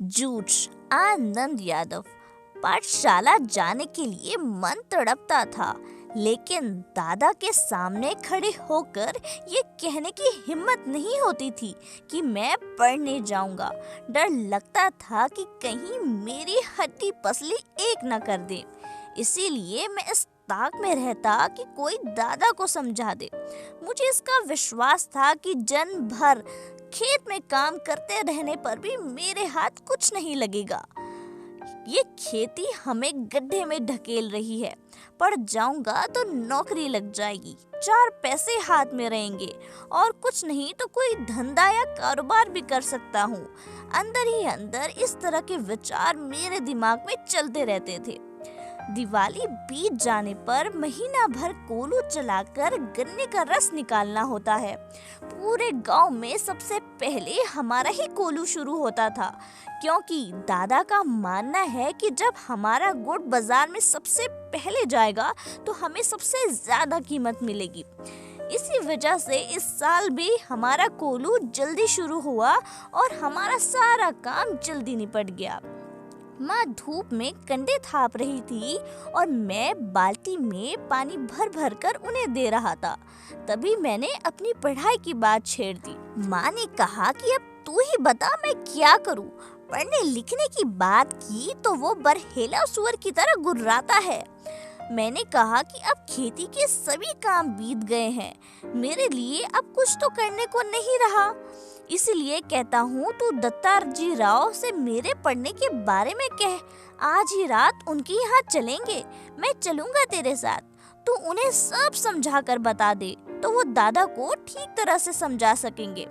जूझ आनंद यादव। पाठशाला जाने के लिए मन तड़पता था, लेकिन दादा के सामने खड़े होकर ये कहने की हिम्मत नहीं होती थी कि मैं पढ़ने जाऊंगा। डर लगता था कि कहीं मेरी हड्डी पसली एक न कर दे। इसीलिए मैं इस ताक में रहता कि कोई दादा को समझा दे। मुझे इसका विश्वास था कि जन्म भर खेत में काम करते रहने पर भी मेरे हाथ कुछ नहीं लगेगा। ये खेती हमें गड्ढे में ढकेल रही है। पढ़ जाऊंगा तो नौकरी लग जाएगी, 4 पैसे हाथ में रहेंगे और कुछ नहीं तो कोई धंधा या कारोबार भी कर सकता हूँ। अंदर ही अंदर इस तरह के विचार मेरे दिमाग में चलते रहते थे। दिवाली बीत जाने पर महीना भर कोलू चलाकर गन्ने का रस निकालना होता है। पूरे गांव में सबसे पहले हमारा ही कोलू शुरू होता था, क्योंकि दादा का मानना है कि जब हमारा गुड़ बाजार में सबसे पहले जाएगा तो हमें सबसे ज्यादा कीमत मिलेगी। इसी वजह से इस साल भी हमारा कोलू जल्दी शुरू हुआ और हमारा सारा काम जल्दी निपट गया। माँ धूप में कंडे थाप रही थी और मैं बाल्टी में पानी भर भर कर उन्हें दे रहा था। तभी मैंने अपनी पढ़ाई की बात छेड़ दी। माँ ने कहा कि अब तू ही बता मैं क्या करूँ। पढ़ने लिखने की बात की तो वो बरहेला सुअर की तरह गुर्राता है। मैंने कहा कि अब खेती के सभी काम बीत गए हैं, मेरे लिए अब कुछ तो करने को नहीं रहा। इसलिए कहता हूँ तू दत्ताजी राव से मेरे पढ़ने के बारे में कह। आज ही रात उनके यहाँ चलेंगे, मैं चलूंगा तेरे साथ। तू उन्हें सब समझा कर बता दे तो वो दादा को ठीक तरह से समझा सकेंगे।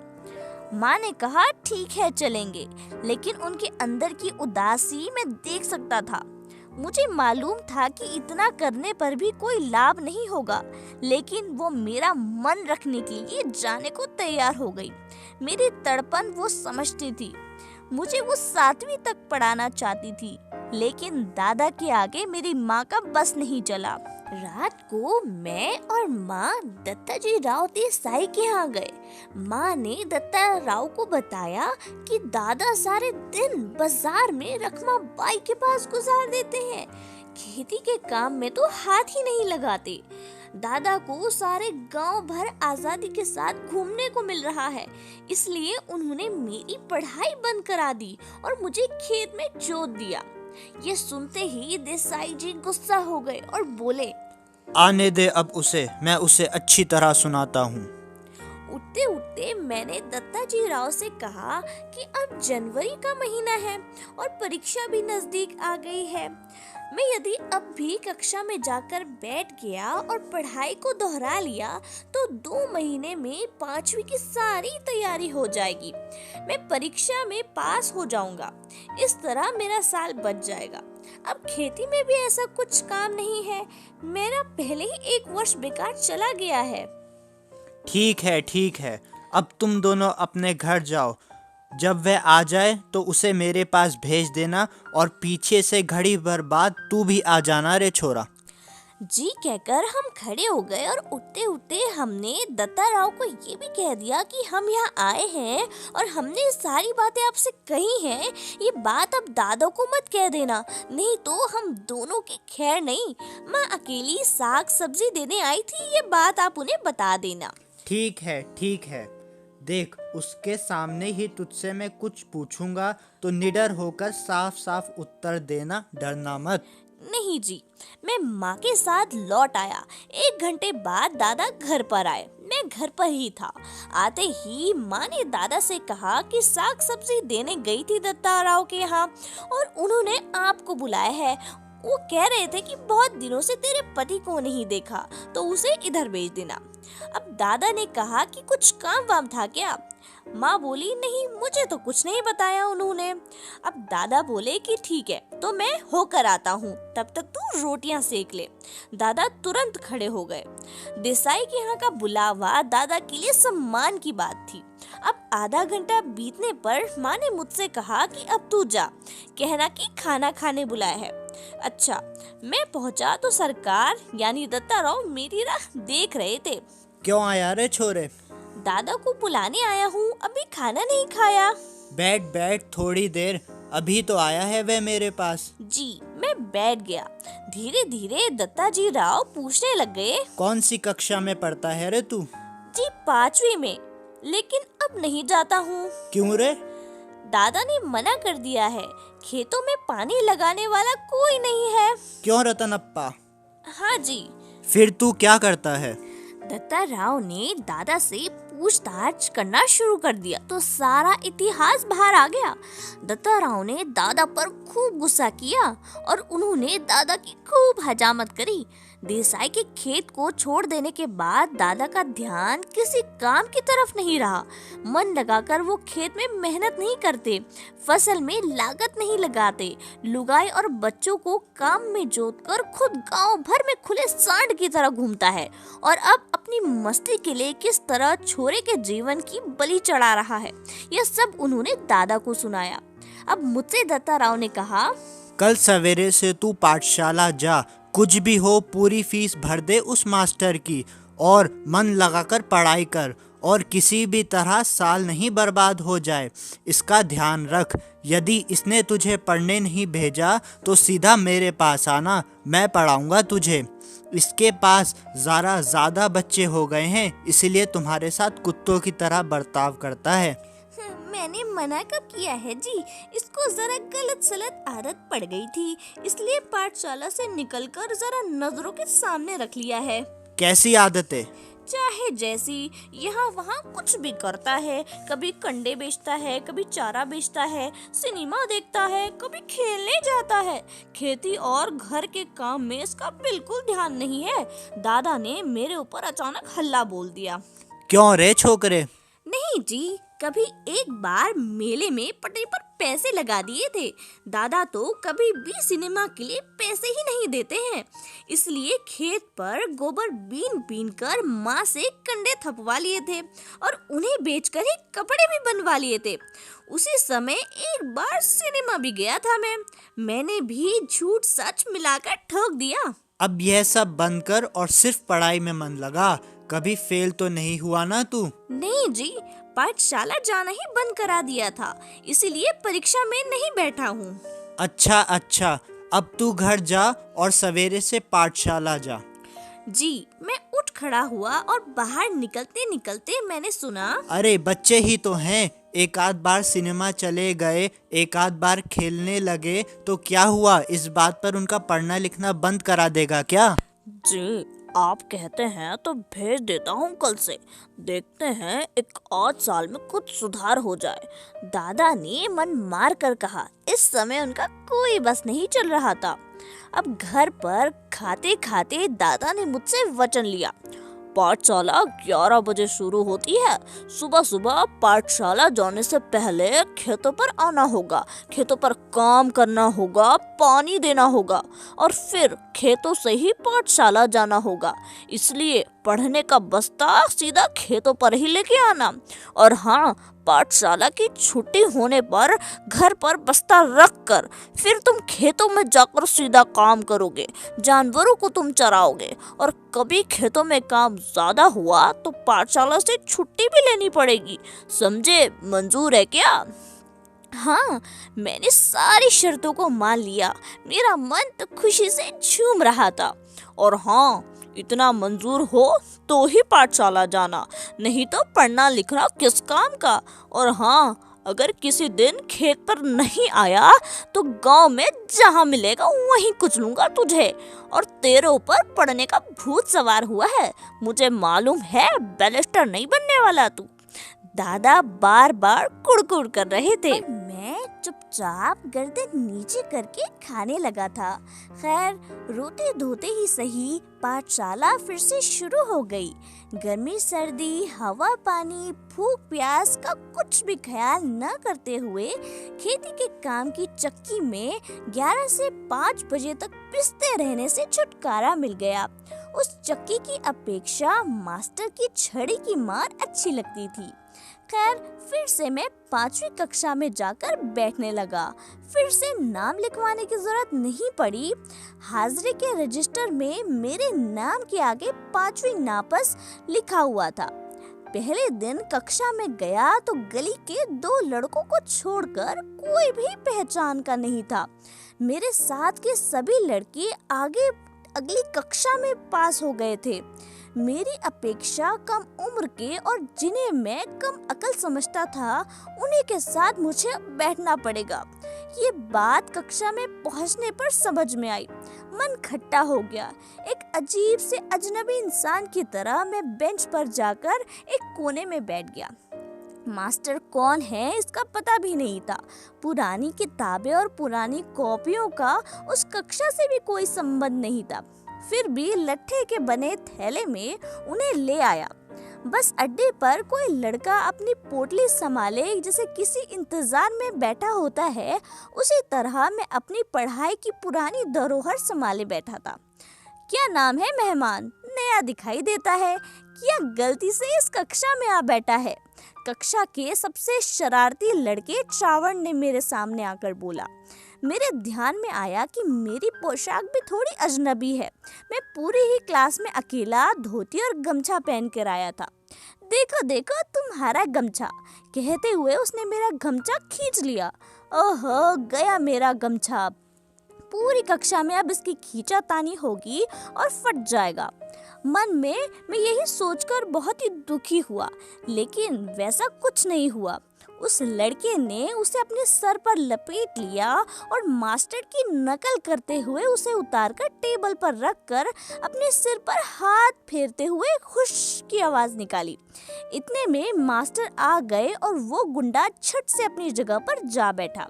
माँ ने कहा ठीक है चलेंगे, लेकिन उनके अंदर की उदासी मैं देख सकता था। मुझे मालूम था कि इतना करने पर भी कोई लाभ नहीं होगा, लेकिन वो मेरा मन रखने के लिए जाने को तैयार हो गई। मेरी तड़पन वो समझती थी। मुझे वो 7वीं तक पढ़ाना चाहती थी, लेकिन दादा के आगे मेरी माँ का बस नहीं चला। रात को मैं और माँ दत्ताजी राव देसाई के यहाँ गए। माँ ने दत्ता राव को बताया कि दादा सारे दिन बाजार में रखमा बाई के पास गुजार देते हैं, खेती के काम में तो हाथ ही नहीं लगाते। दादा को सारे गांव भर आजादी के साथ घूमने को मिल रहा है, इसलिए उन्होंने मेरी पढ़ाई बंद करा दी और मुझे खेत में जोत दिया। ये सुनते ही देसाई जी गुस्सा हो गए और बोले, आने दे अब उसे, मैं उसे अच्छी तरह सुनाता हूँ। उठते उठते मैंने दत्ताजी राव से कहा कि अब जनवरी का महीना है और परीक्षा भी नजदीक आ गई है। मैं यदि अब भी कक्षा में जाकर बैठ गया और पढ़ाई को दोहरा लिया तो 2 महीने में 5वीं की सारी तैयारी हो जाएगी। मैं परीक्षा में पास हो जाऊंगा। इस तरह मेरा साल बच जाएगा। अब खेती में भी ऐसा कुछ काम नहीं है, मेरा पहले ही 1 वर्ष बेकार चला गया है। ठीक है, अब तुम दोनों अपने घर जाओ। जब वह आ जाए तो उसे मेरे पास भेज देना और पीछे से घड़ी भर बाद तू भी आ जाना रे छोरा। जी कहकर हम खड़े हो गए और उठते उठते हमने दत्ता राव को ये भी कह दिया कि हम यहाँ आए हैं और हमने सारी बातें आपसे कही हैं। ये बात अब दादा को मत कह देना, नहीं तो हम दोनों की खैर नहीं। माँ अकेली साग सब्जी देने आई थी, ये बात आप उन्हें बता देना। ठीक है, देख उसके सामने ही तुझसे मैं कुछ पूछूंगा तो निडर होकर साफ साफ उत्तर देना, डरना मत। नहीं जी, मैं माँ के साथ लौट आया। 1 घंटे बाद दादा घर पर आए। मैं घर पर ही था। आते ही माँ ने दादा से कहा कि साग सब्जी देने गई थी दत्ता राव के यहाँ और उन्होंने आपको बुलाया है। वो कह रहे थे कि बहुत दिनों से तेरे पति को नहीं देखा तो उसे इधर भेज देना। अब दादा ने कहा कि कुछ काम वाम था क्या? माँ बोली नहीं, मुझे तो कुछ नहीं बताया उन्होंने। अब दादा बोले कि ठीक है तो मैं होकर आता हूँ, तब तक तू रोटियां सेक ले। दादा तुरंत खड़े हो गए। देसाई के यहाँ का बुलावा दादा के लिए सम्मान की बात थी। अब आधा घंटा बीतने पर माँ ने मुझसे कहा कि अब तू जा, कहना कि खाना खाने बुलाया है। अच्छा, मैं पहुँचा तो सरकार यानी दत्ता राव मेरी राह देख रहे थे। क्यों आया रे छोरे? दादा को बुलाने आया हूँ, अभी खाना नहीं खाया। बैठ थोड़ी देर, अभी तो आया है वह मेरे पास। जी, मैं बैठ गया। धीरे धीरे दत्ता जी राव पूछने लग गए, कौन सी कक्षा में पढ़ता है रे तू? जी 5वीं में, लेकिन अब नहीं जाता हूँ। क्यों रे? दादा ने मना कर दिया है, खेतों में पानी लगाने वाला कोई नहीं है। क्यों रतनप्पा? हाँ जी। फिर तू क्या करता है? दत्ता राव ने दादा से पूछताछ करना शुरू कर दिया तो सारा इतिहास बाहर आ गया। दत्ता राव ने दादा पर खूब गुस्सा किया और उन्होंने दादा की खूब हजामत करी। देसाई के खेत को छोड़ देने के बाद दादा का ध्यान किसी काम की तरफ नहीं रहा। मन लगाकर वो खेत में मेहनत नहीं करते, फसल में लागत नहीं लगाते, लुगाई और बच्चों को काम में जोतकर खुद गांव भर में खुले सांड की तरह घूमता है और अब अपनी मस्ती के लिए किस तरह छोरे के जीवन की बलि चढ़ा रहा है। यह सब उन्होंने दादा को सुनाया। अब मुझसे दत्ता राव ने कहा, कल सवेरे से तू पाठशाला जा, कुछ भी हो पूरी फीस भर दे उस मास्टर की और मन लगाकर पढ़ाई कर और किसी भी तरह साल नहीं बर्बाद हो जाए, इसका ध्यान रख। यदि इसने तुझे पढ़ने नहीं भेजा तो सीधा मेरे पास आना, मैं पढ़ाऊंगा तुझे। इसके पास ज़रा ज़्यादा बच्चे हो गए हैं, इसलिए तुम्हारे साथ कुत्तों की तरह बर्ताव करता है। मैंने मना कब किया है जी, इसको जरा गलत सलत आदत पड़ गई थी, इसलिए पाठशाला से निकलकर जरा नजरों के सामने रख लिया है। कैसी आदतें? चाहे जैसी, यहाँ वहाँ कुछ भी करता है। कभी कंडे बेचता है, कभी चारा बेचता है, सिनेमा देखता है, कभी खेलने जाता है। खेती और घर के काम में इसका बिल्कुल ध्यान नहीं है। दादा ने मेरे ऊपर अचानक हल्ला बोल दिया। क्यों रे छोकरे? नहीं जी, कभी एक बार मेले में पटरी पर पैसे लगा दिए थे। दादा तो कभी भी सिनेमा के लिए पैसे ही नहीं देते हैं, इसलिए खेत पर गोबर बीन बीन कर माँ से कंडे थपवा लिए थे और उन्हें बेचकर ही कपड़े भी बनवा लिए थे। उसी समय एक बार सिनेमा भी गया था मैंने भी झूठ सच मिलाकर ठोक दिया। अब यह सब बंद कर और सिर्फ पढ़ाई में मन लगा। कभी फेल तो नहीं हुआ ना तू? नहीं जी, पाठशाला जाना ही बंद करा दिया था, इसीलिए परीक्षा में नहीं बैठा हूँ। अच्छा, अब तू घर जा और सवेरे से पाठशाला जा। जी, मैं उठ खड़ा हुआ और बाहर निकलते निकलते मैंने सुना, अरे बच्चे ही तो हैं, एक आध बार सिनेमा चले गए, एक आध बार खेलने लगे तो क्या हुआ? इस बात पर उनका पढ़ना लिखना बंद करा देगा क्या? जी, आप कहते हैं तो भेज देता हूँ कल से। देखते हैं एक आध साल में कुछ सुधार हो जाए। दादा ने मन मार कर कहा। इस समय उनका कोई बस नहीं चल रहा था। अब घर पर खाते खाते दादा ने मुझसे वचन लिया, पाठशाला 11 बजे शुरू होती है। सुबह सुबह पाठशाला जाने से पहले खेतों पर आना होगा, खेतों पर काम करना होगा, पानी देना होगा और फिर खेतों से ही पाठशाला जाना होगा। इसलिए पढ़ने का बस्ता सीधा खेतों पर ही लेके आना। और हाँ, पाठशाला की छुट्टी होने पर घर पर बस्ता रख कर फिर तुम खेतों में जाकर सीधा काम करोगे, जानवरों को तुम चराओगे और कभी खेतों में काम ज्यादा हुआ तो पाठशाला से छुट्टी भी लेनी पड़ेगी। समझे? मंजूर है क्या? हाँ, मैंने सारी शर्तों को मान लिया। मेरा मन तो खुशी से झूम रहा था। और हाँ, इतना मंजूर हो तो ही पाठशाला जाना, नहीं तो पढ़ना लिखना किस काम का। और हाँ, अगर किसी दिन खेत पर नहीं आया तो गांव में जहाँ मिलेगा वहीं कुचलूंगा तुझे और तेरे ऊपर पढ़ने का भूत सवार हुआ है। मुझे मालूम है बैरिस्टर नहीं बनने वाला तू। दादा बार बार कुड़कुड़ कर रहे थे। मैं चुपचाप गर्दन नीचे करके खाने लगा था। खैर, रोते धोते ही सही पाठशाला फिर से शुरू हो गई। गर्मी सर्दी, हवा पानी, भूख प्यास का कुछ भी ख्याल न करते हुए खेती के काम की चक्की में 11 से 5 बजे तक पिसते रहने से छुटकारा मिल गया। उस चक्की की अपेक्षा मास्टर की छड़ी की मार अच्छी लगती थी। खैर, फिर से मैं 5वीं कक्षा में जाकर बैठने लगा। फिर से नाम लिखवाने की जरूरत नहीं पड़ी। हाजिरी के रजिस्टर में मेरे नाम के आगे 5वीं नापस लिखा हुआ था। पहले दिन कक्षा में गया तो गली के 2 लड़कों को छोड़कर कोई भी पहचान का नहीं था। मेरे साथ के सभी लड़के आगे अगली कक्षा में पास हो गए थे। मेरी अपेक्षा कम उम्र के और जिन्हें मैं कम अकल समझता था, उन्हीं के साथ मुझे बैठना पड़ेगा। ये बात कक्षा में पहुंचने पर समझ में आई। मन खट्टा हो गया। एक अजीब से अजनबी इंसान की तरह मैं बेंच पर जाकर एक कोने में बैठ गया। मास्टर कौन है इसका पता भी नहीं था। पुरानी किताबें और पुरानी कॉपियों का उस कक्षा से भी कोई संबंध नहीं था। फिर भी लट्ठे के बने थैले में उन्हें ले आया। बस अड्डे पर कोई लड़का अपनी पोटली संभाले जैसे किसी इंतजार में बैठा होता है, उसी तरह मैं अपनी पढ़ाई की पुरानी धरोहर संभाले बैठा था। क्या नाम है मेहमान? नया दिखाई देता है, क्या गलती से इस कक्षा में आ बैठा है? कक्षा के सबसे शरारती लड़के श्रावण ने मेरे सामने आकर बोला। मेरे ध्यान में आया कि मेरी पोशाक भी थोड़ी अजनबी है। मैं पूरी ही क्लास में अकेला धोती और गमछा पहन कर आया था। देखो देखो तुम्हारा गमछा, कहते हुए उसने मेरा गमछा खींच लिया। ओहो, गया मेरा गमछा। पूरी कक्षा में अब इसकी खींचातानी होगी और फट जाएगा। मन में मैं यही सोचकर बहुत ही दुखी हुआ, लेकिन वैसा कुछ नहीं हुआ। उस लड़के ने उसे अपने सर पर लपेट लिया और मास्टर की नकल करते हुए उसे उतारकर टेबल पर रखकर अपने सिर पर हाथ फेरते हुए खुश की आवाज निकाली। इतने में मास्टर आ गए और वो गुंडा झट से अपनी जगह पर जा बैठा।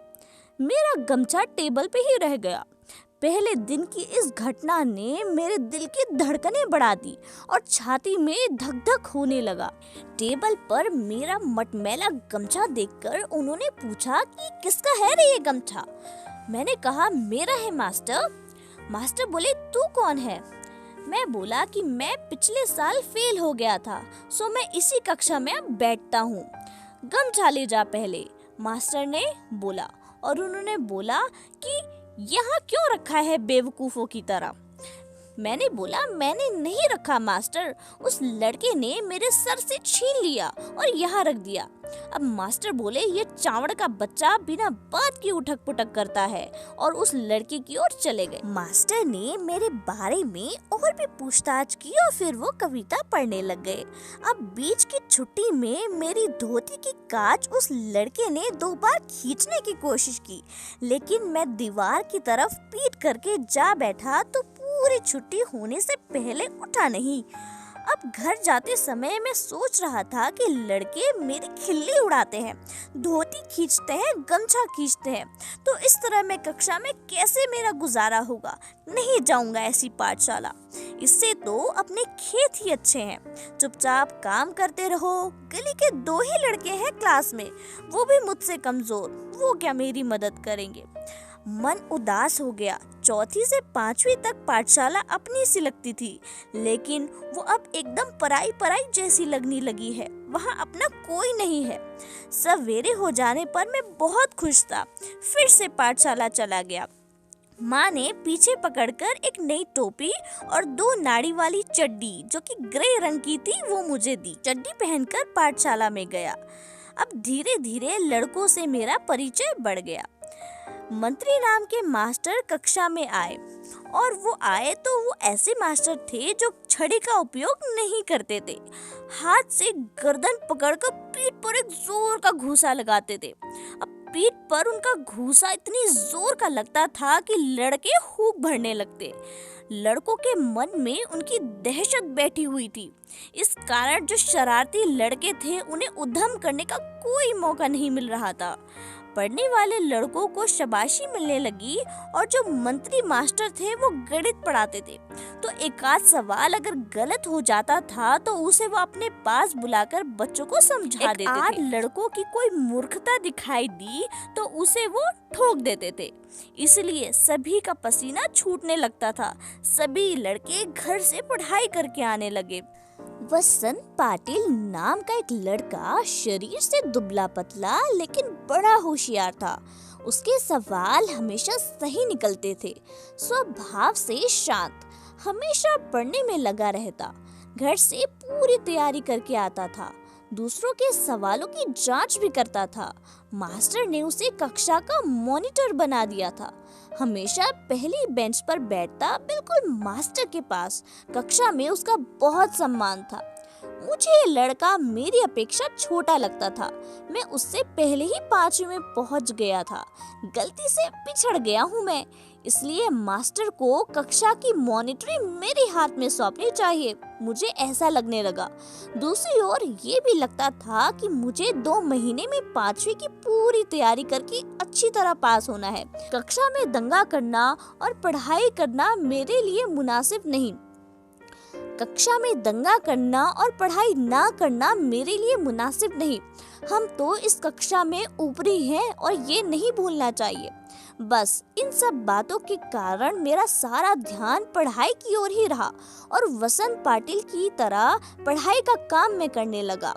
मेरा गमछा टेबल पे ही रह गया। पहले दिन की इस घटना ने मेरे दिल की धड़कनें बढ़ा दी और छाती में धक धक होने लगा। टेबल पर मेरा मटमैला गमछा देखकर उन्होंने पूछा कि किसका है रे ये गमछा? मैंने कहा मेरा है मास्टर। मास्टर बोले तू कौन है? मैं बोला कि मैं पिछले साल फेल हो गया था, सो मैं इसी कक्षा में अब बैठता हूँ। गमछा ले जा पहले, मास्टर ने बोला। और उन्होंने बोला कि यहाँ क्यों रखा है बेवकूफों की तरह? मैंने बोला मैंने नहीं रखा मास्टर, उस लड़के ने मेरे सर से छीन लिया और यहाँ रख दिया। अब मास्टर बोले ये चावड़ का बच्चा बिना बात की उठक पुटक करता है और उस लड़के की ओर चले गए। मास्टर ने मेरे बारे में और भी पूछताछ की और फिर वो कविता पढ़ने लग गए। अब बीच की छुट्टी में मेरी धोती की काज उस लड़के ने 2 बार खींचने की कोशिश की, लेकिन मैं दीवार की तरफ पीठ करके जा बैठा तो पूरी छुट्टी होने से पहले उठा नहीं। अब घर जाते समय मैं सोच रहा था कि लड़के मेरी खिल्ली उड़ाते हैं, धोती खींचते हैं, गमछा खींचते हैं, तो इस तरह मैं कक्षा में कैसे मेरा गुजारा होगा? नहीं जाऊंगा ऐसी पाठशाला, इससे तो अपने खेत ही अच्छे हैं। चुपचाप काम करते रहो। गली के 2 ही लड़के हैं क्लास में, वो भी मुझसे कमजोर, वो क्या मेरी मदद करेंगे? मन उदास हो गया। 4वीं से 5वीं तक पाठशाला अपनी सी लगती थी, लेकिन वो अब एकदम पराई पराई जैसी लगने लगी है। वहाँ अपना कोई नहीं है। सवेरे हो जाने पर मैं बहुत खुश था। फिर से पाठशाला चला गया। माँ ने पीछे पकड़कर एक नई टोपी और 2 नाड़ी वाली चड्डी जो कि ग्रे रंग की थी वो मुझे दी। चड्डी पहनकर पाठशाला में गया। अब धीरे धीरे लड़कों से मेरा परिचय बढ़ गया। मंत्री नाम के मास्टर कक्षा में आए और वो आए तो वो ऐसे मास्टर थे जो छड़ी का उपयोग नहीं करते थे। हाथ से गर्दन पकड़कर पीठ पर एक जोर का घूंसा लगाते थे। अब पीठ पर उनका घूंसा इतनी जोर का लगता था कि लड़के हूक भरने लगते। लड़कों के मन में उनकी दहशत बैठी हुई थी। इस कारण जो शरारती लड़के थे उन्हें उद्यम करने का कोई मौका नहीं मिल रहा था। पढ़ने वाले लड़कों को शाबाशी मिलने लगी और जो मंत्री मास्टर थे वो गणित पढ़ाते थे, तो एक आध सवाल अगर गलत हो जाता था तो उसे वो अपने पास बुलाकर बच्चों को समझा देते थे। लड़कों की कोई मूर्खता दिखाई दी तो उसे वो ठोक देते थे। इसलिए सभी का पसीना छूटने लगता था। सभी लड़के घर से पढ़ाई करके आने लगे। वसंत पाटिल नाम का एक लड़का शरीर से दुबला पतला लेकिन बड़ा होशियार था। उसके सवाल हमेशा सही निकलते थे। स्वभाव से शांत, हमेशा पढ़ने में लगा रहता। घर से पूरी तैयारी करके आता था। दूसरों के सवालों की जांच भी करता था। मास्टर ने उसे कक्षा का मॉनिटर बना दिया था। हमेशा पहली बेंच पर बैठता, बिल्कुल मास्टर के पास। कक्षा में उसका बहुत सम्मान था। मुझे ये लड़का मेरी अपेक्षा छोटा लगता था। मैं उससे पहले ही 5वीं में पहुंच गया था। गलती से पिछड़ गया हूँ मैं, इसलिए मास्टर को कक्षा की मॉनिटरिंग मेरे हाथ में सौंपनी चाहिए, मुझे ऐसा लगने लगा। दूसरी ओर ये भी लगता था कि मुझे 2 महीने में 5वीं की पूरी तैयारी करके अच्छी तरह पास होना है। कक्षा में दंगा करना और पढ़ाई करना मेरे लिए मुनासिब नहीं। कक्षा में दंगा करना और पढ़ाई ना करना मेरे लिए मुनासिब नहीं। हम तो इस कक्षा में ऊपरी हैं और ये नहीं भूलना चाहिए। बस इन सब बातों के कारण मेरा सारा ध्यान पढ़ाई की ओर ही रहा और वसंत पाटिल की तरह पढ़ाई का काम मैं करने लगा।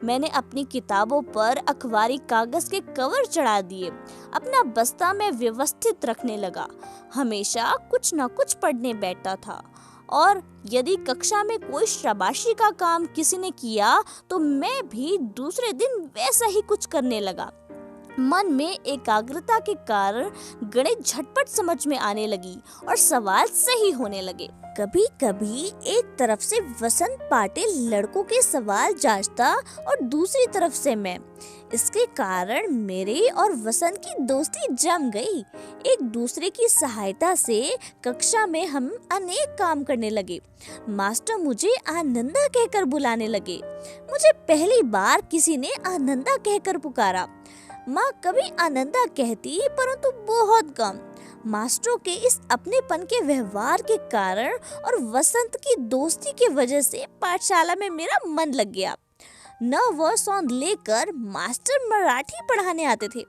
मैंने अपनी किताबों पर अखबारी कागज के कवर चढ़ा दिए। अपना बस्ता में व्यवस्थित रखने लगा। हमेशा कुछ न कुछ पढ़ने बैठता था और यदि कक्षा में कोई शाबाशी का काम किसी ने किया तो मैं भी दूसरे दिन वैसा ही कुछ करने लगा। मन में एकाग्रता के कारण गणित झटपट समझ में आने लगी और सवाल सही होने लगे। कभी कभी एक तरफ से वसंत पाटिल लड़कों के सवाल जांचता और दूसरी तरफ से मैं। इसके कारण मेरे और वसंत की दोस्ती जम गई। एक दूसरे की सहायता से कक्षा में हम अनेक काम करने लगे। मास्टर मुझे आनंदा कहकर बुलाने लगे। मुझे पहली बार किसी ने आनंदा कहकर पुकारा। माँ कभी आनंदा कहती, परंतु बहुत कम। मास्टरों के इस अपनेपन के व्यवहार के कारण और वसंत की दोस्ती की वजह से पाठशाला में मेरा मन लग गया। 9 वर्ष लेकर मास्टर मराठी पढ़ाने आते थे।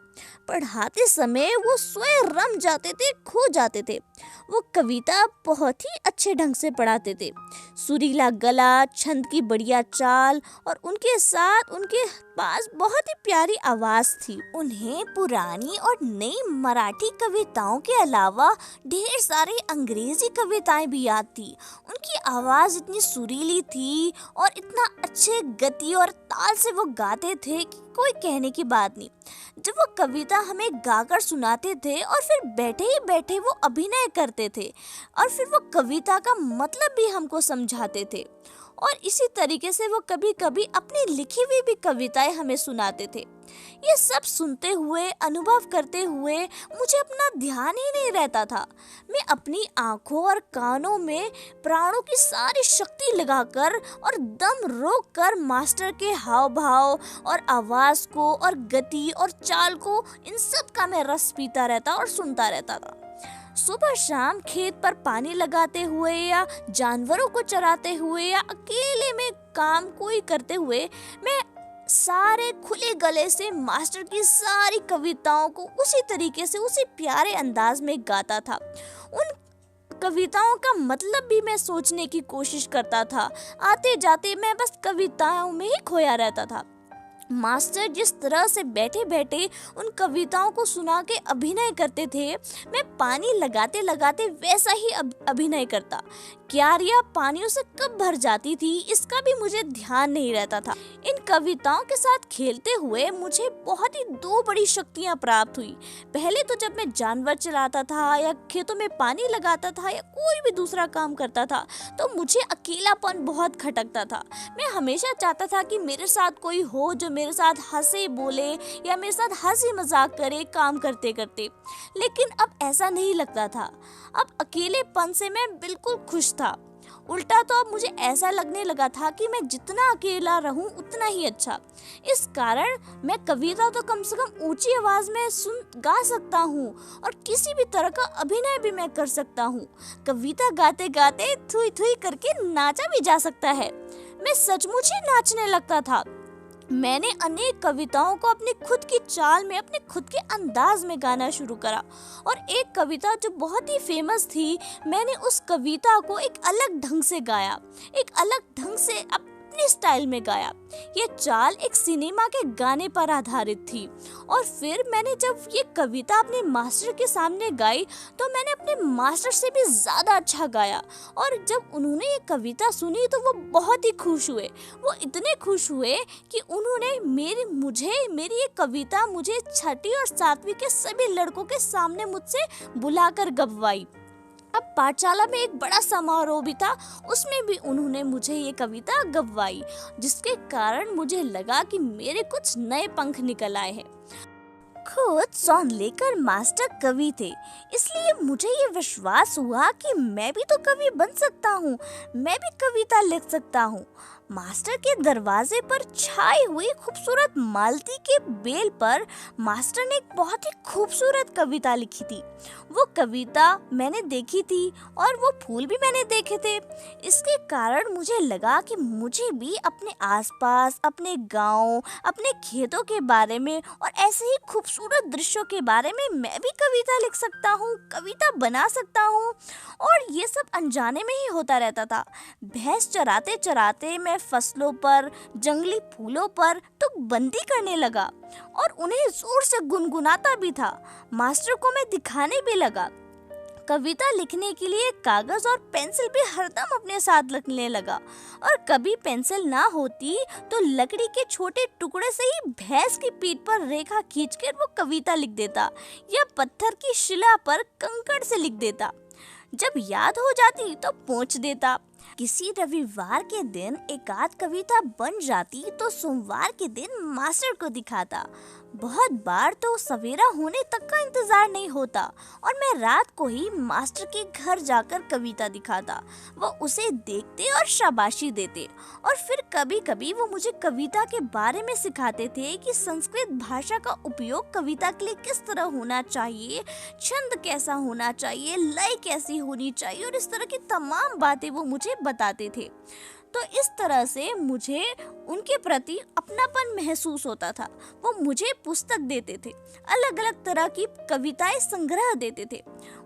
पढ़ाते समय वो स्वयं रम जाते थे, खो जाते थे। वो कविता बहुत ही अच्छे ढंग से पढ़ाते थे। सुरीला गला, छंद की बढ़िया चाल और उनके साथ उनके पास बहुत ही प्यारी आवाज थी। उन्हें पुरानी और नई मराठी कविताओं के अलावा ढेर सारी अंग्रेजी कविताएं भी याद थी। उनकी आवाज इतनी सुरीली थी और इतना अच्छे गति और ताल से वो गाते थे कि कोई कहने की बात नहीं। जब वो कविता हमें गाकर सुनाते थे और फिर बैठे ही बैठे वो अभिनय करते थे और फिर वो कविता का मतलब भी हमको समझाते थे और इसी तरीके से वो कभी कभी अपनी लिखी हुई भी कविताएं हमें सुनाते थे। ये सब सुनते हुए, अनुभव करते हुए मुझे अपना ध्यान ही नहीं रहता था। मैं अपनी आंखों और कानों में प्राणों की सारी शक्ति लगाकर और दम रोककर मास्टर के हाव भाव और आवाज को और गति और चाल को, इन सब का मैं रस पीता रहता और सुनता रहता था। सुबह शाम खेत पर पानी लगाते हुए या जानवरों को चराते हुए या अकेले में काम कोई करते हुए मैं सारे खुले गले से मास्टर की सारी कविताओं को उसी तरीके से, उसी प्यारे अंदाज में गाता था। उन कविताओं का मतलब भी मैं सोचने की कोशिश करता था। आते जाते मैं बस कविताओं में ही खोया रहता था। मास्टर जिस तरह से बैठे बैठे उन कविताओं को सुना के अभिनय करते थे, मैं पानी लगाते लगाते वैसा ही अभिनय करता। क्यारियां पानियों से कब भर जाती थी इसका भी मुझे ध्यान नहीं रहता था। इन कविताओं के साथ खेलते हुए मुझे बहुत ही 2 बड़ी शक्तियां प्राप्त हुई। पहले तो जब मैं जानवर चलाता था या खेतों में पानी लगाता था या कोई भी दूसरा काम करता था तो मुझे अकेलापन बहुत खटकता था। मैं हमेशा चाहता था कि मेरे साथ कोई हो जो मेरे साथ हंसे बोले या मेरे साथ हंसी मजाक करे काम करते करते, लेकिन अब ऐसा नहीं लगता था। अब अकेलेपन से मैं बिल्कुल खुश था। उल्टा तो अब मुझे ऐसा लगने लगा था कि मैं जितना अकेला रहूं उतना ही अच्छा। इस कारण मैं कविता तो कम से कम ऊंची आवाज में गा सकता हूँ और किसी भी तरह का अभिनय भी मैं कर सकता हूँ। कविता गाते गाते थुई थुई करके नाचा भी जा सकता है। मैं सचमुच ही नाचने लगता था। मैंने अनेक कविताओं को अपनी खुद की चाल में, अपने खुद के अंदाज में गाना शुरू करा और एक कविता जो बहुत ही फेमस थी, मैंने उस कविता को एक अलग ढंग से गाया, एक अलग ढंग से अपनी स्टाइल में गाया। ये चाल एक सिनेमा के गाने पर आधारित थी। और फिर मैंने जब ये कविता अपने मास्टर के सामने गाई तो मैंने अपने मास्टर से भी ज़्यादा अच्छा गाया। और जब उन्होंने ये कविता सुनी तो वो बहुत ही खुश हुए। वो इतने खुश हुए कि उन्होंने मेरी ये कविता मुझे 6वीं और 7वीं के सभी लड़कों के सामने मुझसे बुलाकर गवाई। अब पाठशाला में एक बड़ा समारोह भी था, उसमें भी उन्होंने मुझे ये कविता गवाई, जिसके कारण मुझे लगा कि मेरे कुछ नए पंख निकल आए हैं। खुद सौंध लेकर मास्टर कवि थे, इसलिए मुझे ये विश्वास हुआ कि मैं भी तो कवि बन सकता हूँ, मैं भी कविता लिख सकता हूँ। मास्टर के दरवाजे पर छाई हुई खूबसूरत मालती के बेल पर मास्टर ने एक बहुत ही खूबसूरत कविता लिखी थी। वो कविता मैंने देखी थी और वो फूल भी मैंने देखे थे। इसके कारण मुझे लगा कि मुझे भी अपने आसपास, अपने गांव, अपने खेतों के बारे में और ऐसे ही खूबसूरत दृश्यों के बारे में मैं भी कविता लिख सकता हूँ, कविता बना सकता हूँ। और ये सब अनजाने में ही होता रहता था। भैंस चराते चराते मैं फसलों पर, जंगली फूलों पर तुकबंदी करने लगा और उन्हें जोर से गुनगुनाता भी था। मास्टर को मैं दिखाने भी लगा। कविता लिखने के लिए कागज और पेंसिल भी हरदम अपने साथ रखने लगा। और कभी पेंसिल ना होती तो लकड़ी के छोटे टुकड़े से ही भैंस की पीठ पर रेखा खींचकर वो कविता लिख देता या पत्थर की शिला पर कंकड़ से लिख देता। जब याद हो जाती तो पोंछ देता। किसी रविवार के दिन एकाध कविता बन जाती तो सोमवार के दिन मास्टर को दिखाता। बहुत बार तो सवेरा होने तक का इंतजार नहीं होता और मैं रात को ही मास्टर के घर जाकर कविता दिखाता। वो उसे देखते और शाबाशी देते। और फिर कभी कभी वो मुझे कविता के बारे में सिखाते थे कि संस्कृत भाषा का उपयोग कविता के लिए किस तरह होना चाहिए, छंद कैसा होना चाहिए, लय कैसी होनी चाहिए और इस तरह की तमाम बातें वो मुझे बताते थे। तो इस तरह से मुझे उनके प्रति अपनापन महसूस होता था। वो मुझे पुस्तक देते थे, अलग अलग तरह की कविताएं संग्रह देते थे।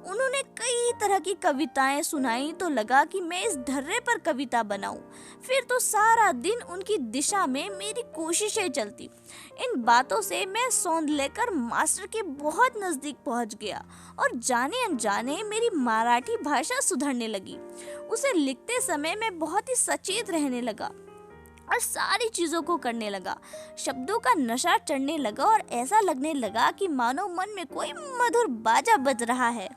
उन्होंने कई तरह की कविताएं सुनाई तो लगा कि मैं इस ढर्रे पर कविता बनाऊं। फिर तो सारा दिन उनकी दिशा में मेरी कोशिशें चलती। इन बातों से मैं सौंध लेकर मास्टर के बहुत नजदीक पहुंच गया और जाने अनजाने मेरी मराठी भाषा सुधरने लगी। उसे लिखते समय मैं बहुत ही सचेत रहने लगा और सारी चीज़ों को करने लगा। शब्दों का नशा चढ़ने लगा और ऐसा लगने लगा कि मानो मन में कोई मधुर बाजा बज रहा है।